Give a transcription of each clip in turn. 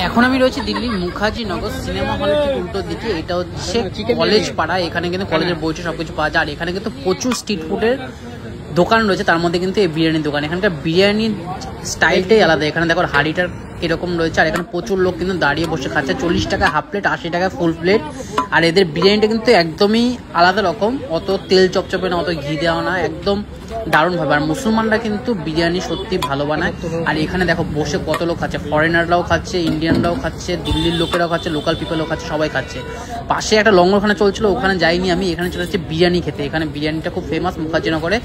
এখন আমি রয়েছি দিল্লির মুখার্জি নগর সিনেমা হলের ঠিক উল্টো দিকে। এটা হচ্ছে কলেজ পাড়া। এখানে কিন্তু কলেজের বইটা সবকিছু পাওয়া যায়। আর এখানে কিন্তু প্রচুর স্ট্রিট ফুডের দোকান রয়েছে, তার মধ্যে কিন্তু এই বিরিয়ানির দোকান। এখানকার বিরিয়ানির স্টাইলটাই আলাদা। এখানে দেখো হাঁড়িটার এরকম রয়েছে, আর এখানে প্রচুর লোক কিন্তু দাঁড়িয়ে বসে খাচ্ছে। 40 টাকা হাফ প্লেট, 80 টাকা ফুল প্লেট। আর এদের বিরিয়ানিটা কিন্তু একদমই আলাদা রকম, অত তেল চপচপে না, অত ঘি দেওয়া না, একদম দারুণভাবে। আর মুসলমানরা কিন্তু বিরিয়ানি সত্যি ভালো বানায়। আর এখানে দেখো বসে কত লোক খাচ্ছে, ফরেনাররাও খাচ্ছে, ইন্ডিয়ানরাও খাচ্ছে, দিল্লির লোকেরাও খাচ্ছে, লোকাল পিপলও খাচ্ছে, সবাই খাচ্ছে। পাশে একটা লঙ্গরখানা চলছিল, ওখানে যাইনি আমি, এখানে চলে যাচ্ছে বিরিয়ানি খেতে। এখানে বিরিয়ানিটা খুব ফেমাস মুখার্জিনগরে।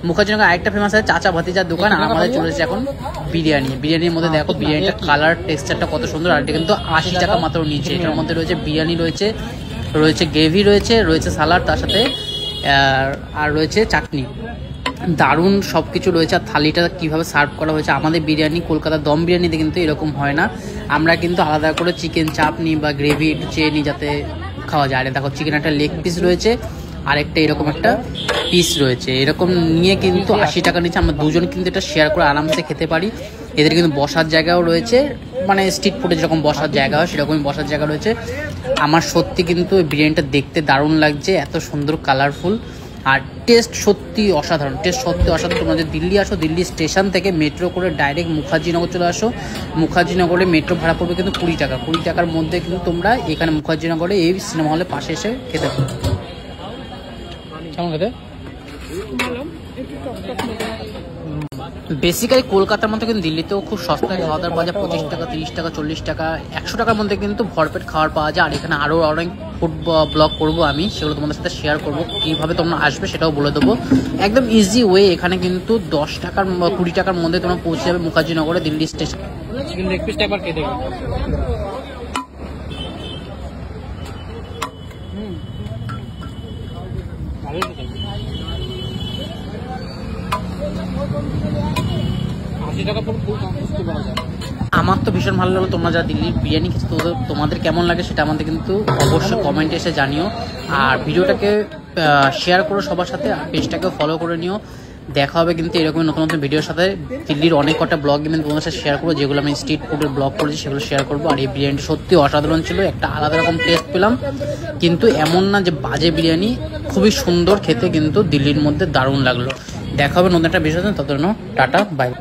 মুখার্জিনগরে আরেকটা ফেমাস আছে চাচা ভাতিজার দোকান। আর আমাদের চলেছে এখন বিরিয়ানির মধ্যে দেখো বিরিয়ানিটা কালার টেক্সচারটা কত সুন্দর। আর এটা কিন্তু 80 টাকা মাত্র নিচে। এটার মধ্যে রয়েছে বিরিয়ানি, রয়েছে গ্রেভি, রয়েছে সালাড, তার সাথে আর রয়েছে চাটনি। দারুণ সব কিছু রয়েছে। আর থালিটা কীভাবে সার্ভ করা হয়েছে, আমাদের বিরিয়ানি কলকাতার দম বিরিয়ানিতে কিন্তু এরকম হয় না। আমরা কিন্তু আলাদা করে চিকেন চাপ নিই বা গ্রেভি একটু চেয়ে নিই যাতে খাওয়া যায়। আর দেখো চিকেন একটা লেগ পিস রয়েছে, আর একটা এরকম একটা পিস রয়েছে। এরকম নিয়ে কিন্তু 80 টাকা নিচ্ছে। আমরা দুজন কিন্তু এটা শেয়ার করে আরামসে খেতে পারি। এদের কিন্তু বসার জায়গাও রয়েছে, মানে স্ট্রিট ফুডে যেরকম বসার জায়গা হয় সেরকমই বসার জায়গা রয়েছে। আমার সত্যি কিন্তু বিরিয়ানিটা দেখতে দারুণ লাগছে, এত সুন্দর কালারফুল। আর টেস্ট সত্যি অসাধারণ, তোমরা যদি দিল্লি আসো, দিল্লি স্টেশন থেকে মেট্রো করে ডাইরেক্ট মুখার্জিনগর চলে আসো। মুখার্জিনগরে মেট্রো ভাড়া পড়বে কিন্তু 20 টাকা। 20 টাকার মধ্যে কিন্তু তোমরা এখানে মুখার্জিনগরে এই সিনেমা হলের পাশে এসে খেতে পারো। কেমন খেতে? বেসিক্যালি কলকাতার মধ্যে কিন্তু দিল্লিতেও খুব সস্তায় খাওয়া দাওয়ার পাওয়া যায়। 25 টাকা, 30 টাকা, 40 টাকা, 100 টাকার মধ্যে কিন্তু ভরপেট খাওয়ার পাওয়া যায়। আর এখানে আরও অনেক ফুড ব্লগ করবো আমি, সেগুলো তোমাদের সাথে শেয়ার করবো। কীভাবে তোমরা আসবে সেটাও বলে দেবো। একদম ইজি ওয়ে। এখানে কিন্তু 10 টাকার 20 টাকার মধ্যে তোমরা পৌঁছে যাবে মুখার্জিনগরে দিল্লি স্টেশন। চিকেন লেগ পিসটা একবার খেয়ে দেখো। আমার তো ভীষণ ভালো লাগলো। তোমরা যারা দিল্লির বিরিয়ানি খেয়েছো তোমাদের কেমন লাগে সেটা আমাদের কিন্তু অবশ্যই কমেন্টে এসে জানিও। আর ভিডিওটাকে শেয়ার করো সবার সাথে, আর পেজটাকেও ফলো করে নিও। দেখা হবে কিন্তু এরকম নতুন নতুন ভিডিওর সাথে। দিল্লির অনেক কটা ব্লগ কিন্তু তোমাদের সাথে শেয়ার করবো, যেগুলো আমি স্ট্রিট ফুডের ব্লগ করেছি সেগুলো শেয়ার করবো। আর এই বিরিয়ানিটা সত্যি অসাধারণ ছিল, একটা আলাদা রকম টেস্ট পেলাম। কিন্তু এমন না যে বাজে বিরিয়ানি, খুবই সুন্দর খেতে, কিন্তু দিল্লির মধ্যে দারুণ লাগলো। দেখা হবে নতুন একটা বিষয়। ততদিন টাটা, বাই।